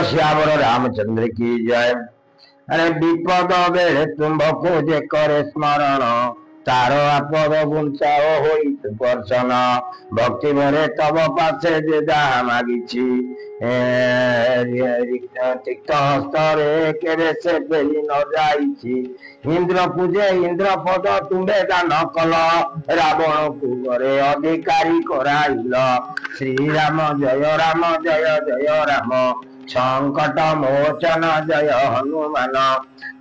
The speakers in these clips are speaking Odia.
श्यावर रामचंद्र की जय। अरे विपद बेले तुम्भको जे करे स्मरण तार आपद गुंचाओ होई दर्शन भक्ति भरे तब पासे जे जहा मागिछि तिक्त हस्तरे केरे से बेली न जाइछि इंद्र पूजे इंद्र पद तुम्बे दान कल रावण को घरे अधिकारी कराइल श्री राम जय राम संकट मोचन जय हनुमान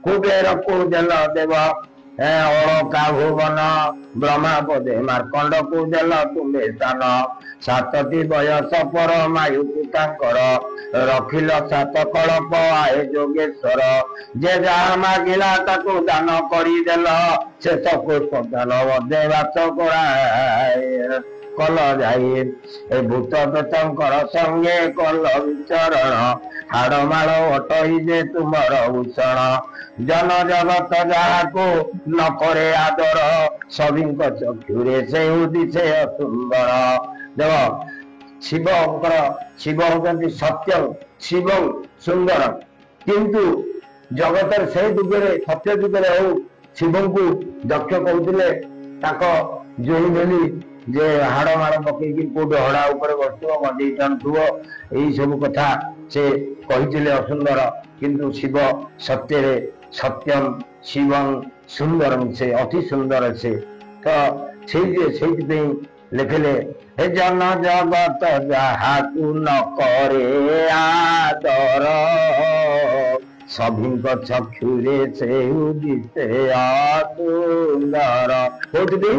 कुबेर को जल देव अलका भुवन ब्रह्मापदे मार्कंड को जल तुम्हें स्थान सातटी बयस पर मायु पितांकर रखिल सात कल्प आए जोगेश्वर जे जहा मागिला ताकू दान करदेल शेष पुष्प दान बदे बात कराए कल जाए भूत पेतंकर संगे कल विचरण हाड़माड़ अटई जे तुमर भूषण जन जगत जहाको न करे आदर सभी चक्षुरे से दिशे सुंदर देव शिव शिव होती सत्य शिव सुंदर किंतु जगत से जुगे सत्य जुगे हो शिव को दक्ष कहते जोई बेली जे हाड़माड़ पकईकि कोटे हड़ा उपर बसुव गंडे टाणुव यही सब कथा से कही असुंदर किंतु शिव सत्य सत्यम शिवं सुंदरम से अति सुंदर से तो से लिखले हे जन जगत जहाकू न करे आदर सभी चक्षुरे से उदिते सुंदर कौटी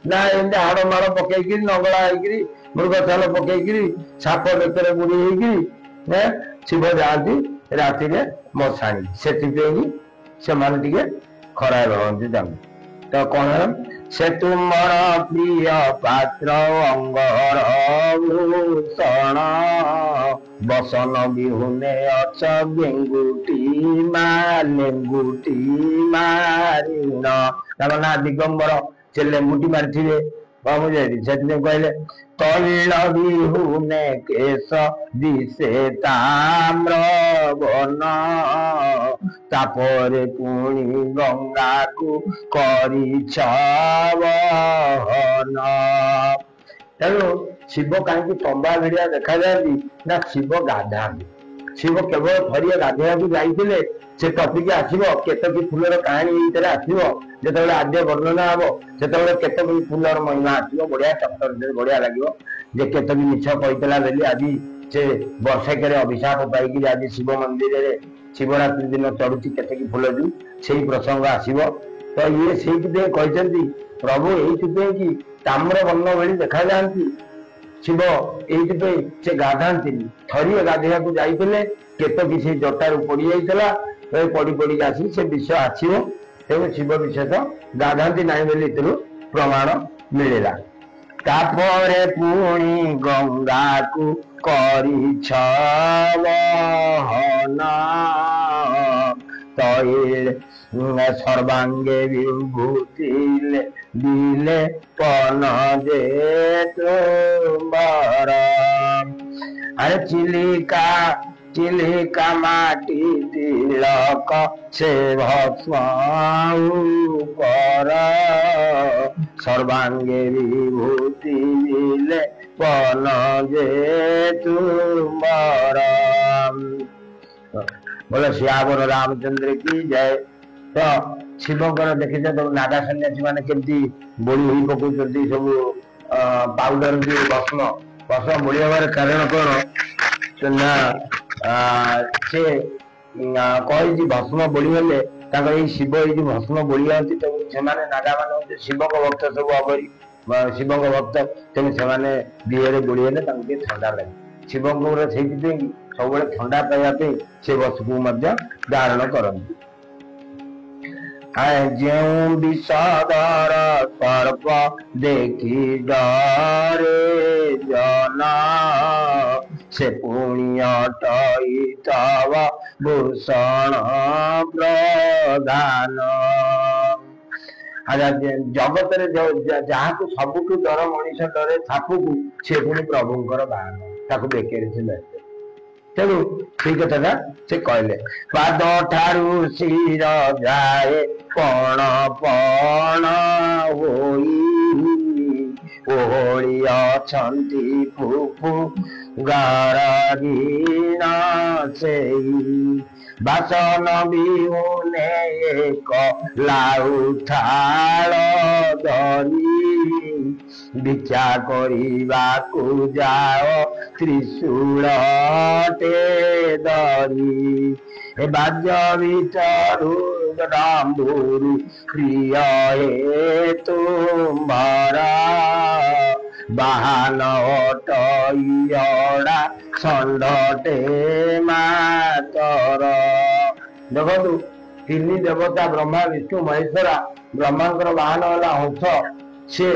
ना एमती हाड़माड़ पकईकि नगड़ा होगी मृग छाल पकईकि साप बेतर बुड़ी होगी शिव जाती राति मशाणी से खरा रहते जान तो कौन से तुमर प्रिय पात्र अंगर भूषण बसन बिहुने अच गेंगुटी मारिन ना दिगंबर से लेंगुटी मारी कहले तैल बिहुने केश दिशे ताम्र वन तापरे पुणी गंगा को करी वहन तेणु शिव कहीं तंबा भिड़िया देखा जाती ना शिव गाधा शिव केवल थरिया गाधोया जाइए से टपिक आसब केतकी फूलर कहानी आसब जो आद्य वर्णना हम से केतकी फूलर महिमा आसो बढ़िया चप्टर बढ़िया लगे जे केतकी मिछ कहला बेली आज से वर्षक अभिशाप पाई आज शिव मंदिर में शिवरात्रि दिन चढ़ुची केतकी फूल जो से प्रसंग आसब तो ये से कहते प्रभु ये कि ताम्र वर्ण भली देखा जाती शिव ये से गाधाती थरिए गाधोया जाइए केतकी से जटारू पड़ी जाइला पड़ी पड़ी आसी से विषय आसो तेणु शिव विषय तो गाधाती ना बोली प्रमाण मिलला तापरे पुणी गंगा को करी वहन तैल सर्वांगे विभूति दिले पन जे तुम्हार अरे चिलिका माटी तिलक से भस्म ऊपर सर्वांगे विभूति दिले पन जे तुम्हार बोले श्यावर रामचंद्र की जय। तो शिवकर देखी तो नागा सन्यासी मैंने केमती बोली हुई पकड़ सब पाउडर भस्म बोली हमारे कारण कौन ना से कही भस्म बोलीगले शिव ये भस्म बोली आती से नागा मान शिव भक्त सब अगरी शिव भक्त तेणु से दिहरे बोलीगले ठंडा लगे शिव से सब ठंडा पाइबा से वस्तु धारण करती जो विषधर सर्प देखी डरे जना से पुण्य तव भूषण प्रधान जगत जहाँ को सबुठ डर मनीष डरे साप को सी पुणी प्रभुंर बाहन ताकू बेके ତେଣୁ ସେଇ କଥାଟା ସେ କହିଲେ ପାଦ ଠାରୁ ଶିର ଯାଏ ପଣ ପଣ ହୋଇ ଓହଳି ଅଛନ୍ତି ଫୁଫୁ ଗାରାଗୀଣ ସେଇ ବାସନ ବିହୁନେ ଏକ ଲାଉ ଥାଳ ଧରି ଭିକ୍ଷା କରିବାକୁ ଯାଅ ତ୍ରିଶୂଳଟେ ଧରି ଏ ବାଜ ଭିତରୁ ଡମ୍ବୁରୁ ପ୍ରିୟ ହେ ତୁମ୍ଭର ବାହାନ ଅଟଇଅଡ଼ା ଷଣ୍ଢଟେ ମାତର। ଦେଖନ୍ତୁ ତିନି ଦେବତା ବ୍ରହ୍ମା ବିଷ୍ଣୁ ମହେଶ୍ୱର। ବ୍ରହ୍ମାଙ୍କର ବାହନ ହେଲା ହଂସ, ସେ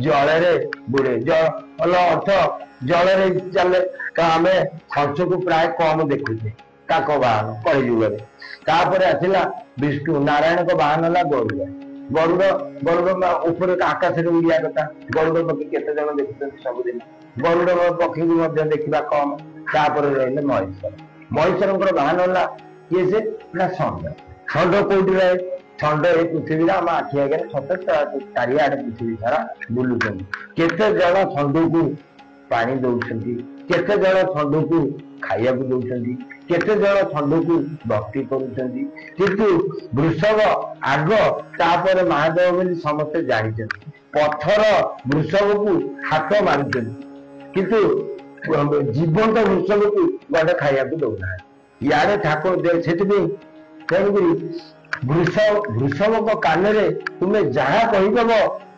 ଜଳରେ ବୁଡେ। ଜଳ ଅର୍ଥ ଜଳରେ ଚାଲେ, ତ ଆମେ ହଂସକୁ ପ୍ରାୟ କମ ଦେଖୁଛେ କାକ ବାହନ କଳିଯୁଗରେ। ତାପରେ ଆସିଲା ବିଷ୍ଣୁ, ନାରାୟଣଙ୍କ ବାହନ ହେଲା ଗରୁଡ। ଗରୁଡ ଗରୁଡ ଉପରେ ଆକାଶରେ ଉଡିଆ କଥା। ଗରୁଡ ପକ୍ଷୀ କେତେ ଜଣ ଦେଖୁଛନ୍ତି ସବୁଦିନ? ଗରୁଡ ପକ୍ଷୀକୁ ମଧ୍ୟ ଦେଖିବା କମ। ତାପରେ ରହିଲେ ମହେଶ୍ୱର। ମହେଶ୍ୱରଙ୍କର ବାହନ ହେଲା କିଏ? ସେ ନା ଷଣ୍ଢ। ଷଣ୍ଢ କୋଉଠି ରହେ? ଷଣ୍ଢ ଏ ପୃଥିବୀରେ ଆମ ଆଖି ଆଗରେ ସତ ଚାରିଆଡେ ପୃଥିବୀ ସାରା ବୁଲୁଛନ୍ତି। କେତେ ଜଣ ଷଣ୍ଢକୁ ପାଣି ଦଉଛନ୍ତି, କେତେ ଜଣ ଷଣ୍ଢକୁ ଖାଇବାକୁ ଦଉଛନ୍ତି, କେତେ ଜଣ ଷଣ୍ଢକୁ ଭକ୍ତି କରୁଛନ୍ତି। କିନ୍ତୁ ବୃଷଭ ଆଗ, ତାପରେ ମହାଦେବ ବୋଲି ସମସ୍ତେ ଜାଣିଛନ୍ତି। ପଥର ବୃଷଭକୁ ହାତ ମାରୁଛନ୍ତି, କିନ୍ତୁ ଜୀବନ୍ତ ବୃଷଭକୁ ଗଣ୍ଡେ ଖାଇବାକୁ ଦଉନାହାନ୍ତି। ଇଆଡେ ଠାକୁର ସେଥିପାଇଁ ତେଣୁକରି ବୃଷଭଙ୍କ କାନରେ ତୁମେ ଯାହା କହିଦବ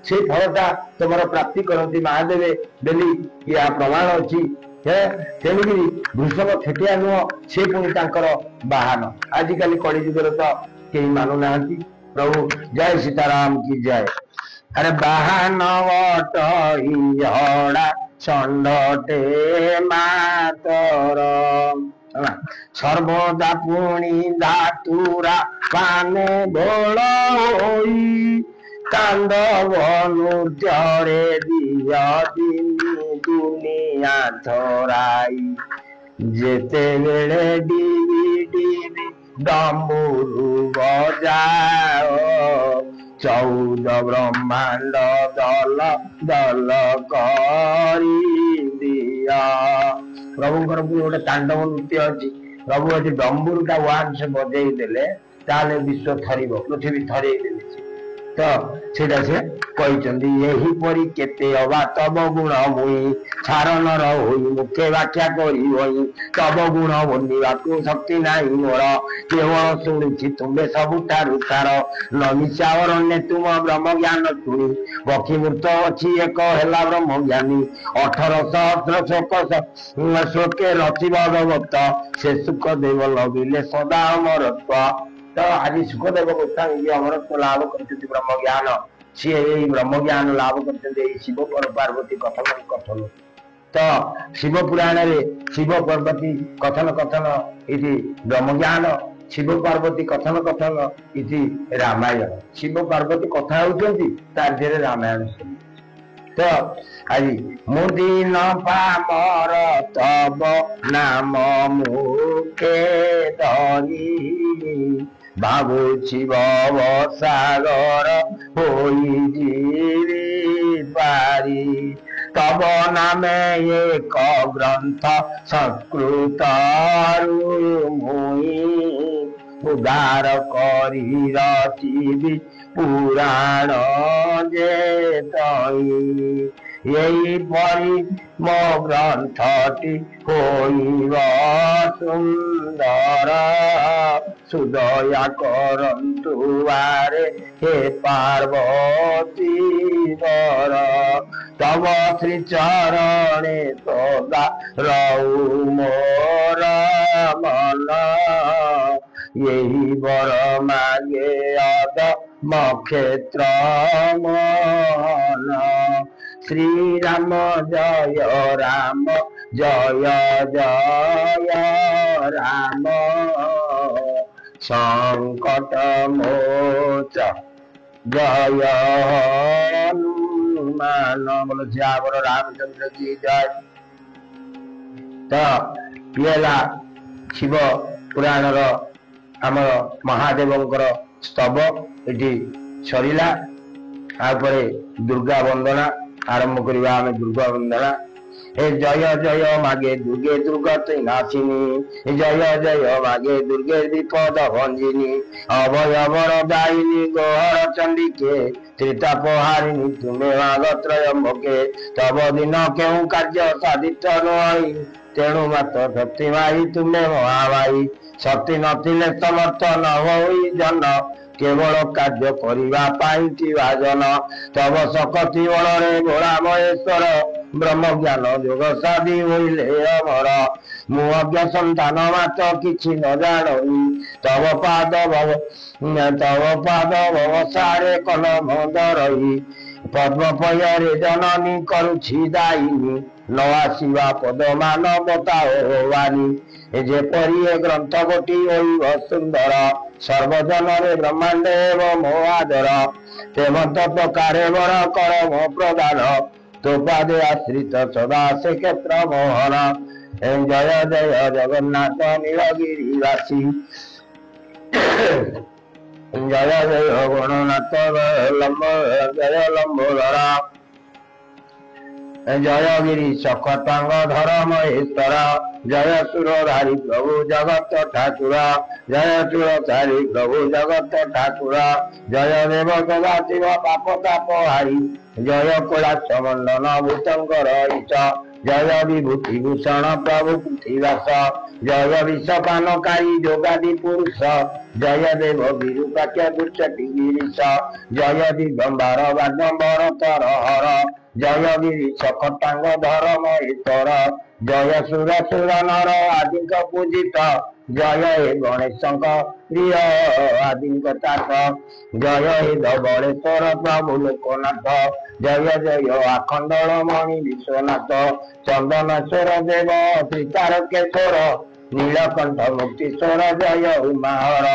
ସେଇ ଫଳଟା ତମର ପ୍ରାପ୍ତି କରନ୍ତି ମହାଦେବ ବୋଲି ଏହା ପ୍ରମାଣ ଅଛି। ତେଣୁକରି ବୃଷଭ ଛୋଟିଆ ନୁହଁ, ସେ ପୁଣି ତାଙ୍କର ବାହନ। ଆଜିକାଲି କଳିଯୁଗରେ ତ କେହି ମାନୁନାହାନ୍ତି। ପ୍ରଭୁ ଜୟ ସୀତାରାମ କି ଜୟ। ଆରେ ବାହନ ଅଟଇଅଡ଼ା ଷଣ୍ଢଟେ ମାତର। ସର୍ବଦା ପୁଣି ଧାତୁରା ପାନେ ଭୋଳ ହୋଇ ତାଣ୍ଡବ ନୃତ୍ୟରେ ଦିଅ ଦିନି ଦୁନିଆ ଥରାଇ। ଯେତେବେଳେ ଡିବି ଡିବି ଡମ୍ବୁରୁ ବଜାଅ 14 ବ୍ରହ୍ମାଣ୍ଡ ଦଲ ଦଲ କରି ଦିଅ। ପ୍ରଭୁଙ୍କର ଗୋଟେ ତାଣ୍ଡବ ନୃତ୍ୟ ଅଛି। ପ୍ରଭୁ ଏଠି ଡମ୍ବୁରୁଟା ୱାନ୍ସ ବଜେଇ ଦେଲେ ତାହେଲେ ବିଶ୍ୱ ଥରିବ, ପୃଥିବୀ ଥରେଇ ଦେଲେ। ତ ସେଇଟା ସେ କହିଛନ୍ତି, ଏହିପରି କେତେ ଅବା ତବ ଗୁଣ ମୁଇଁ ସାରନର ହୋଇ ମୁଖେ ବ୍ୟାଖ୍ୟା କରି ହୋଇ ତବ ଗୁଣ ବନ୍ଦିବାକୁ ଶକ୍ତି ନାହିଁ ମୋର। କେବଳ ଶୁଣିଛି ତୁମ୍ଭେ ସବୁଠାରୁ ସାର ନମିଷା ଅରଣ୍ୟ ତୁମ ବ୍ରହ୍ମ ଜ୍ଞାନ ଶୁଣି ପକ୍ଷୀମୂର୍ତ୍ତ ଅଛି ଏକ ହେଲା ବ୍ରହ୍ମ ଜ୍ଞାନୀ। 18 ସହସ୍ର ଶୋକେ ରଚିବ ଭଗବତ ସେ ସୁଖ ଦେବ ଲଭିଲେ ସଦା ଅମରତ୍ୱ। ତ ଆଜି ସୁଖଦେବ ଗୋସ୍ୱାମୀ ଯିଏ ଅମରତ୍ୱ ଲାଭ କରିଛନ୍ତି ବ୍ରହ୍ମ ଜ୍ଞାନ, ସିଏ ଏଇ ବ୍ରହ୍ମ ଜ୍ଞାନ ଲାଭ କରିଛନ୍ତି ଏଇ ଶିବ ପାର୍ବତୀ କଥନ। ତ ଶିବ ପୁରାଣରେ ଶିବ ପାର୍ବତୀ କଥନ ଇତି ବ୍ରହ୍ମ ଜ୍ଞାନ, ଶିବ ପାର୍ବତୀ କଥନ ଇତି ରାମାୟଣ। ଶିବ ପାର୍ବତୀ କଥା ହଉଛନ୍ତି, ତା ଦେହରେ ରାମାୟଣ। ତ ଆଜି ମୁଁ ଦିନ ପାମର ତବ ନାମ ମୁଖେ ଧରି ଭାବୁଛି ଭବ ସାଗର ହୋଇ ଯିବି ପାରି। ତବ ନାମେ ଏକ ଗ୍ରନ୍ଥ ସଂସ୍କୃତରୁ ମୁଇଁ ଉଦ୍ଧାର କରି ରଚିବି ପୁରାଣ ଯେ ତଇ। ଏହିପରି ମୋ ଗ୍ରନ୍ଥଟି ହୋଇବ ସୁନ୍ଦର ସୁଦୟା କରନ୍ତୁ ଆରେ ହେ ପାର୍ବତୀ ବର। ତବ ଶ୍ରୀ ଚରଣେ ସଦା ରହୁ ମୋର ମନ ଏହି ବର ମାଗେ ଅଦ ମକ୍ଷେତ୍ର ମନ। ଶ୍ରୀରାମ ଜୟ ରାମ ଜୟ ଜୟ ରାମ সংকট মোচ জয় হনুমান। বলো শ্যামর রামচন্দ্র কি জয়। তো शिव पुराण आमर महादेवंकर स्तव ये सरिला आपर दुर्गा वंदना आरंभ करवा आम दुर्गा वंदना हे जय जय मागे दुर्गे दुर्गत नाशिनी जय जय मागे दुर्गे विपद भंजिनी अभयवर दायिनी गौहर चंडिके त्रितापहारिणी तुम्हें मागत्रयम्बके तब दिन केउ कार्य साधित नुई तेणु मत शक्ति माई तुम्हें महामाई शक्ति नथिले समर्थ न होई जन केवल कार्य करने जन तब शक्ति बल भोला महेश्वर ब्रह्म ज्ञान योग साधि होइले अमर मुज्ञ संतान मात किछि न जानी तब पाद भव सारे कल मदरही पद्म पयरे जननी करुछि दायिनी न आसिवा पद मानवता होवानी जेपरि ग्रंथ गोटी होइब सुंदर सर्वजन ब्रह्मांड एवं मो आदर तेमत प्रकारे वर कर मो प्रदान तो पादे आश्रित सदा से क्षेत्र मोहन जय जय जगन्नाथ नीलगिरिवासी जय जय गणनाथ जय लंबोदरा जय गिरी शकतांग धर महेश्वर जय सुरधारी प्रभु जगत ठाकुर जय सुरधारी प्रभु जगत ठाकुर जय देव सदा शिव पाप तापहारी जय कैलास मंडन भूतंकर ईश जय विभूति भूषण प्रभु पृथ्वीवास जय विषपानकारी जोगादि पुरुष जय देव विरूपाख्य दुर्चटी गिरीश जय दिगंबर बागंबर तर हर जय गिरी शकटांग धर महेश्वर जय सुर सुर नर आदि पूजित जय हे गणेश प्रिय आदि ताक जय हे धवलेश्वर प्रभु लोकनाथ जय जय आखंडल मणि विश्वनाथ चंदनेश्वर देव श्रीतारकेश्वर नीलकंठ मुक्तीश्वर जय उमाहर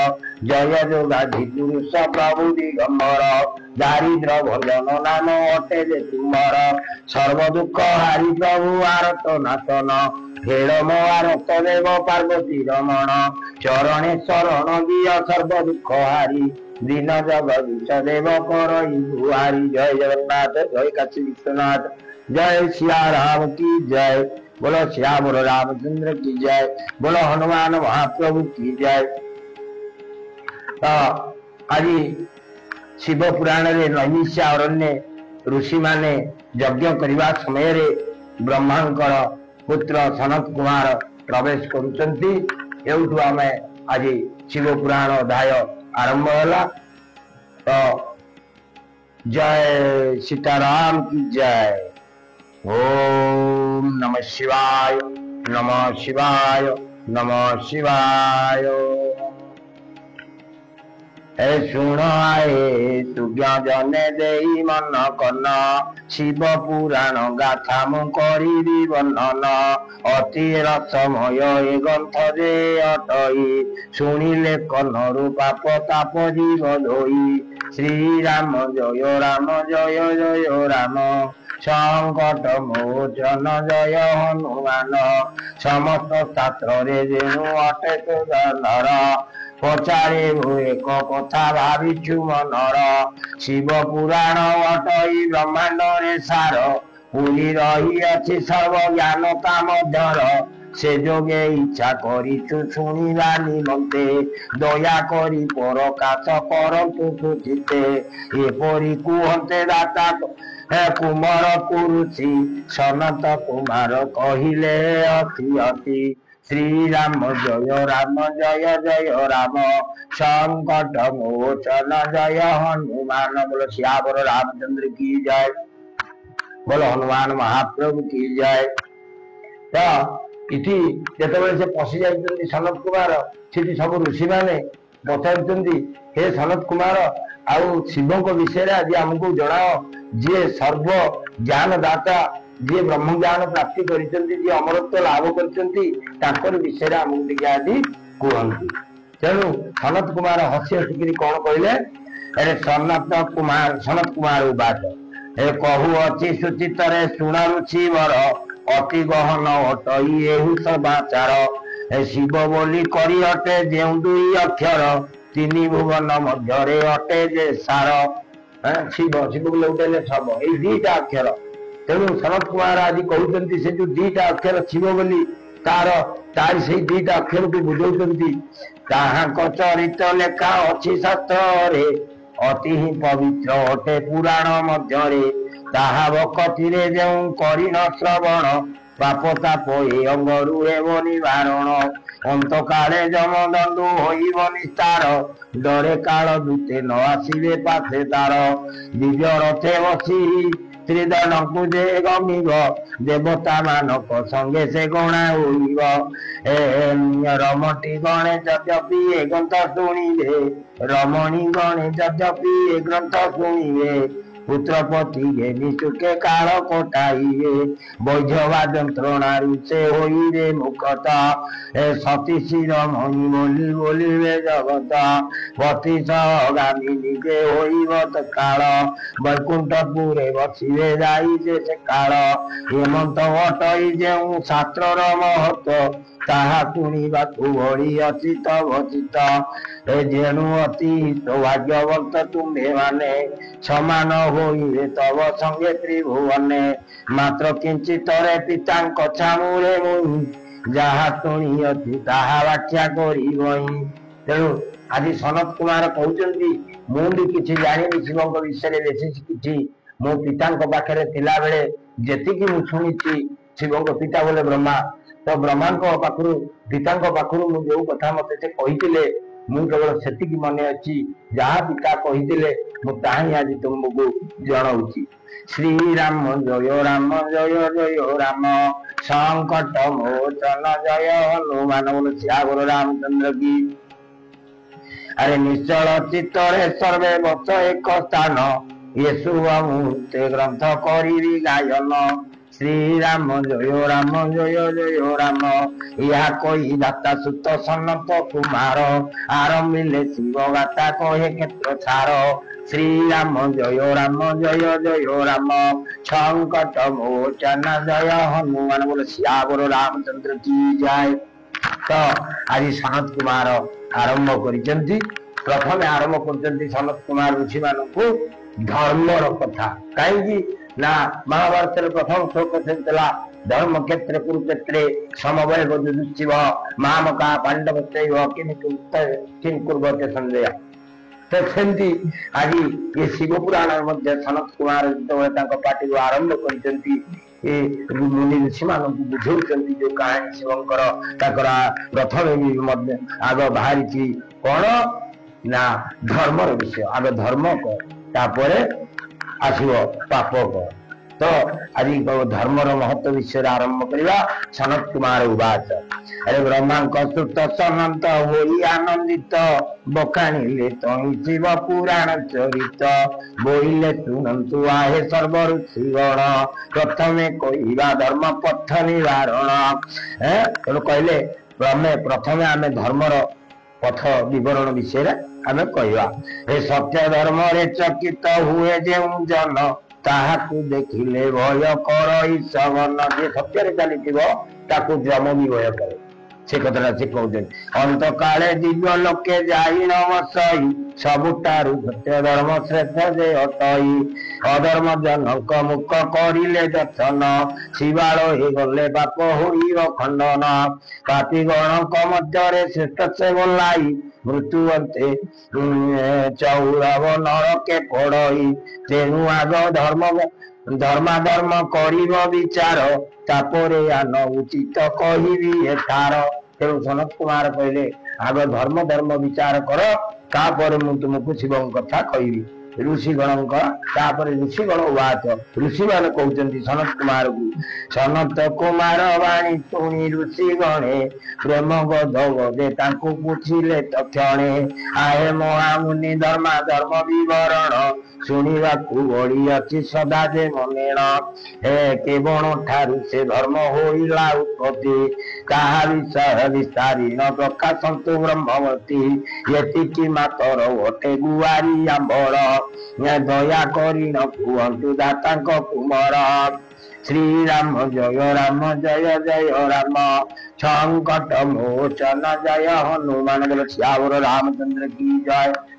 जय जोगाधि पुरुष प्रभु दिगंबर दारिद्र भजन नाम अटे जे तुम्हार सर्व दुख हारी प्रभु आरत नाशन हेल मो आरत देव पार्वती रमण चरणे शरण दिय सर्व दुख हारी दीन जगदीश देव करई बुहारी जय जगन्नाथ जय काशी विश्वनाथ जय सिया राम की जय बोलो श्याम रामचंद्र की जय बोलो हनुमान महाप्रभु की जय। आज शिव पुराण रे नैमिष्या अरण्य ऋषि माने यज्ञ करने समय रे ब्रह्मांकर पुत्र सनत कुमार प्रवेश करुचंती एउठु आमे आज शिव पुराण अध्याय आरंभ होला। तो जय सीताराम की जय। ओम नमः शिवाय नमः शिवाय नमः शिवाय। हे सुन आए तुज्ञ जने देई मन कन शिव पुराण गाथा मु करी वर्णन अति रसमय ए ग्रंथ जे अटई शुणिले कनरु पाप ताप जीव धोई श्री राम जय जय राम संकट मोचन जय हनुमान समस्त शास्त्र रे जेनु अटे सुंदर पचारे एक कथा भाविचु मनर शिव पुराण अटई ब्रह्मांड रे सार पुरी रही अछि सर्व ज्ञान काम धर से जोगे इच्छा करिचु शुणिबा निमंते दया करी परकाश करतु सुचिते एपरि कुहन्ते दाता कुमार कुरुचि सनत कुमार कहिले अति अति श्री राम जय जय राम संकट मोचन जय हनुमान। बोलो श्यावर रामचंद्र की जय बोलो हनुमान महाप्रभु की जय। तो इति जेतबेले से पशि जाइछन्ति सनत कुमार सेठी सब ऋषि माने पचारुछन्ति हे सनत कुमार आउ शिवଙ୍କ विषय आज आमको जणाओ जे सर्व ज्ञान दाता जे ब्रह्म ज्ञान प्राप्ति करिसन्ति जे अमरत्व लाभ करिसन्ति ताकर विषय आमको टिके आज कहन्ति। तेणु सनत कुमार हसी हसिकरी कौन कहले अरे सनत कुमार उवाच हे कहु अछि सुचित रे सुण रुचि वर अति गहन अटई एहु समाचार ଶିବ ବୋଲି କରି ଅଟେ ଯେଉଁ ଦୁଇ ଅକ୍ଷର ତିନି ଭୁବନ ମଧ୍ୟରେ ଅଟେ ଯେ ସାର। ଶିବ ଶିବକୁ ଲେଉଟାଇଲେ ଶବ, ଏଇ ଦିଟା ଅକ୍ଷର। ତେଣୁ ସନତ କୁମାର ଆଜି କହୁଛନ୍ତି ସେ ଯୋଉ ଦିଟା ଅକ୍ଷର ଶିବ ବୋଲି ତାରି ସେଇ ଦିଟା ଅକ୍ଷରକୁ ବୁଝଉଛନ୍ତି। ତାହାଙ୍କ ଚରିତ ଲେଖା ଅଛି ଶାସ୍ତ୍ରରେ, ଅତି ହିଁ ପବିତ୍ର ଅଟେ ପୁରାଣ ମଧ୍ୟରେ। ତାହା ଭକତିରେ ଯେଉଁ କରିନ ଶ୍ରବଣ, ପାପ ତାପ ଏ ଅଙ୍ଗରୁ ହେବ ନିବାରଣ। ଅନ୍ତକାଳେ ଯମଦଣ୍ଡୁ ହୋଇବ ନିସ୍ତାର, ଡରେ କାଳ ଦୂତେ ନ ଆସିବେ ପାଖେ ତାର। ଦିବ୍ୟ ରଥେ ବସି ତ୍ରିଦଣ୍ଡକୁ ଯେ ଗମିବ, ଦେବତା ମାନଙ୍କ ସଙ୍ଗେ ସେ ଗଣା ହୋଇବ। ରମଟି ଗଣେ ଯଦ୍ୟପି ଏ ଗ୍ରନ୍ଥ ଶୁଣିବେ, ରମଣୀ ଗଣେ ଯଦ୍ୟପି ଏ ଗ୍ରନ୍ଥ ଶୁଣିବେ। ପୁତ୍ରପତି ଘେନି ସୁଖେ କାଳ କଟାଇବେ, ବୈଧବା ଯନ୍ତ୍ରଣାରୁ ସେ ହୋଇବେ ମୁକ୍ତ। ସତୀ ଶିରୋମଣି ବୋଲି ବୋଲିବେ ଜଗତ, ବତିଶଗାମୀ ନିଜେ ହୋଇବ କାଳ। ବୈକୁଣ୍ଠପୁରେ ବସିବେ ଯାଇ ସେ କାଳ, ହେମନ୍ତ ଘଟଇ ଯେଉଁ ଶାସ୍ତ୍ରର ମହତ୍ଵ, ତାହା ଶୁଣିବାକୁ ଭଳି ଅଚିତ ଭଚିତ। ଯେଣୁ ଅତି ସୌଭାଗ୍ୟବନ୍ତ ତୁମ୍ଭେ ମାନେ, ସମାନ ହୋଇବେ ତବ ସଙ୍ଗେ ତ୍ରିଭୁବନେ। ମାତ୍ର କିଞ୍ଚିତରେ ପିତାଙ୍କ ଛାମୁରେ ମୁହିଁ, ଯାହା ଶୁଣିଅଛି ତାହା ବ୍ୟାଖ୍ୟା କରିବହିଁ। ତେଣୁ ଆଜି ସନତ କୁମାର କହୁଛନ୍ତି ମୁଁ ବି କିଛି ଜାଣିନି ଶିବଙ୍କ ବିଷୟରେ ବେଶୀ କିଛି। ମୋ ପିତାଙ୍କ ପାଖରେ ଥିଲାବେଳେ ଯେତିକି ମୁଁ ଶୁଣିଛି, ଶିବଙ୍କ ପିତା ବୋଲେ ବ୍ରହ୍ମା, ତ ବ୍ରହ୍ମାଙ୍କ ପାଖରୁ ପିତାଙ୍କ ପାଖରୁ ମୁଁ ଯୋଉ କଥା ମତେ ସେ କହିଥିଲେ, ମୁଁ କେବଳ ସେତିକି ମନେ ଅଛି। ଯାହା ପିତା କହିଥିଲେ ମୁଁ ତାହା ହିଁ ଆଜି ତୁମକୁ ଜଣାଉଛି। ଶ୍ରୀରାମ ଜୟ ରାମ ଜୟ ଜୟ ରାମ, ସଂକଟ ମୋଚନ ଜୟ ହନୁମାନ ବୋଲ ଶ୍ୟାମର ରାମଚନ୍ଦ୍ର କି। ଆରେ ନିଶ୍ଚଳ ଚିତ୍ତରେ ସର୍ବେ ବସ ଏକ ସ୍ଥାନ, ୟେସୁ ମୁହୂର୍ତ୍ତେ ଗ୍ରନ୍ଥ କରିବି ଗାୟନ। ଶ୍ରୀରାମ ଜୟ ରାମ ଜୟ ଜୟ ରାମ, ଏହା କହି ଦାତା ସୁତ ସନତ କୁମାର। ଆରମ୍ଭିଲେ ଶିବ ଗାଥା କହେ କ୍ଷେତ୍ର ସାର, ଶ୍ରୀରାମ ଜୟ ରାମ ଜୟ ଜୟ ରାମ, ସଂକଟ ମୋଚନ ଜୟ ହନୁମାନ ବୋଲ ଶ୍ୟାମର ରାମଚନ୍ଦ୍ର କି ଜୟ। ତ ଆଜି ସନତ କୁମାର ଆରମ୍ଭ କରିଛନ୍ତି। ପ୍ରଥମେ ଆରମ୍ଭ କରୁଛନ୍ତି ସନତ କୁମାର ଋଷି ମାନଙ୍କୁ ଧର୍ମର କଥା। କାହିଁକି ନା ମହାଭାରତରେ ପ୍ରଥମ ଶ୍ଲୋକ ଥିଲା, ଧର୍ମ କ୍ଷେତ୍ରେ କୁରୁକ୍ଷେତ୍ରେ ସମବୟ ଯୁଧିଷ୍ଠିର ମାମକା ପାଣ୍ଡବ ଚୈବ କିଂ କୁର୍ବତେ ସଞ୍ଜୟ। ତ ସେମିତି ଆଜି ଏ ଶିବ ପୁରାଣ ମଧ୍ୟ ସନତ କୁମାର ଯେତେବେଳେ ତାଙ୍କ ପାଟିରୁ ଆରମ୍ଭ କରିଛନ୍ତି, ଏ ମୁନି ଋଷି ମାନଙ୍କୁ ବୁଝଉଛନ୍ତି ଯୋଉ କାହାଣୀ ଶିବଙ୍କର, ତାଙ୍କର ପ୍ରଥମେ ବି ମଧ୍ୟ ଆଗ ବାହାରିଛି କଣ ନା ଧର୍ମର ବିଷୟ। ଆଗ ଧର୍ମ କର, ତାପରେ ଆସିବ ପାପ କର। ତ ଆଜି ଧର୍ମର ମହତ୍ଵ ବିଷୟରେ ଆରମ୍ଭ କରିବା। ସନତ କୁମାର ଉବାଚ, ଆରେ ବ୍ରହ୍ମାଙ୍କ ସୁତ ସନନ୍ତ ହୋଇ ଆନନ୍ଦିତ, ବଖାଣିଲେ ତହିଁ ଶିବ ପୁରାଣ ଚରିତ। ବୋଇଲେ ଶୁଣନ୍ତୁ ଆହେ ସର୍ବ ଋଷିଗଣ, ପ୍ରଥମେ କହିବା ଧର୍ମ ପଥ ନିବାରଣ। ତେଣୁ କହିଲେ ପ୍ରଥମେ ଆମେ ଧର୍ମର ପଥ ବିବରଣ ବିଷୟରେ ଆମେ କହିବା। ଏ ସତ୍ୟ ଧର୍ମରେ ଚକିତ ହୁଏ ଯେଉଁ ଜନ, ତାହାକୁ ଦେଖିଲେ ଭୟ କର ଈଶବନ। ଯିଏ ସତ୍ୟରେ ଚାଲିଥିବ ତାକୁ ଯମ ବି ଭୟ କରେ, ସେ କଥାଟା ସେ କହୁଛନ୍ତି। ଅନ୍ତକାଳେ ଦିବ୍ୟ ଲୋକେ ଯାଇ ନ ବସଇ, ସବୁଠାରୁ ସତ୍ୟ ଧର୍ମ ଶ୍ରେଷ୍ଠ ଯେ ଅଟଇ। ଅଧର୍ମ ଜନକ ମୁଖ କରିଲେ ଦର୍ଶନ, ଶିବାଳ ହେଇଗଲେ ପାପ ହୋଇବ ଖଣ୍ଡନ। ପାପୀ ଗଣଙ୍କ ମଧ୍ୟରେ ଶ୍ରେଷ୍ଠ ସେ ବୋଲାଇ, ମୃତ୍ୟୁ ଅନ୍ତେ ଚୌରବ ନରକେ ପଡଇ। ତେଣୁ ଆଗ ଧର୍ମାଧର୍ମ କରିବ ବିଚାର, ତାପରେ ଆନ ଉଚିତ କହିବି ଏଠାର। ତେଣୁ ସନତ କୁମାର କହିଲେ ଆଗ ଧର୍ମ ବିଚାର କର, ତାପରେ ମୁଁ ତୁମକୁ ଶିବଙ୍କ କଥା କହିବି। ଋଷିଗଣଙ୍କ ତାପରେ ଋଷିଗଣ ଉବାଚ, ଋଷିମାନେ କହୁଛନ୍ତି ସନତ କୁମାରକୁ, ସନତ କୁମାର ବାଣୀ ଶୁଣି ଋଷି ଗଣେ, ପ୍ରେମ ଗଦେ ତାଙ୍କୁ ପୁଛିଲେ ତକ୍ଷଣେ। ଆହେ ମହାମୁନି ଧର୍ମ ବିବରଣ, ଶୁଣିବାକୁ ବଢି ଅଛି ସଦା ଯେ ମନେଣ। କେବଳ ଠାରୁ ସେ ଧର୍ମ ହୋଇଲା ଉତ୍ପତ୍ତି, କାହା ବିଷୟ ବିସ୍ତାରୀଣ ପ୍ରକାଶନ୍ତୁ ବ୍ରହ୍ମବତୀ। ଏତିକି ମାତର ଅଟେ ଗୁଆରି ଆମ୍ବର, ଦୟା କରି ନ କୁହନ୍ତୁ ଦାତାଙ୍କ କୁମର। ଶ୍ରୀ রাম জয় জয় রাম সংকট মোচন জয় হনুমান। বলো শ্যামর রামচন্দ্র কি জয়।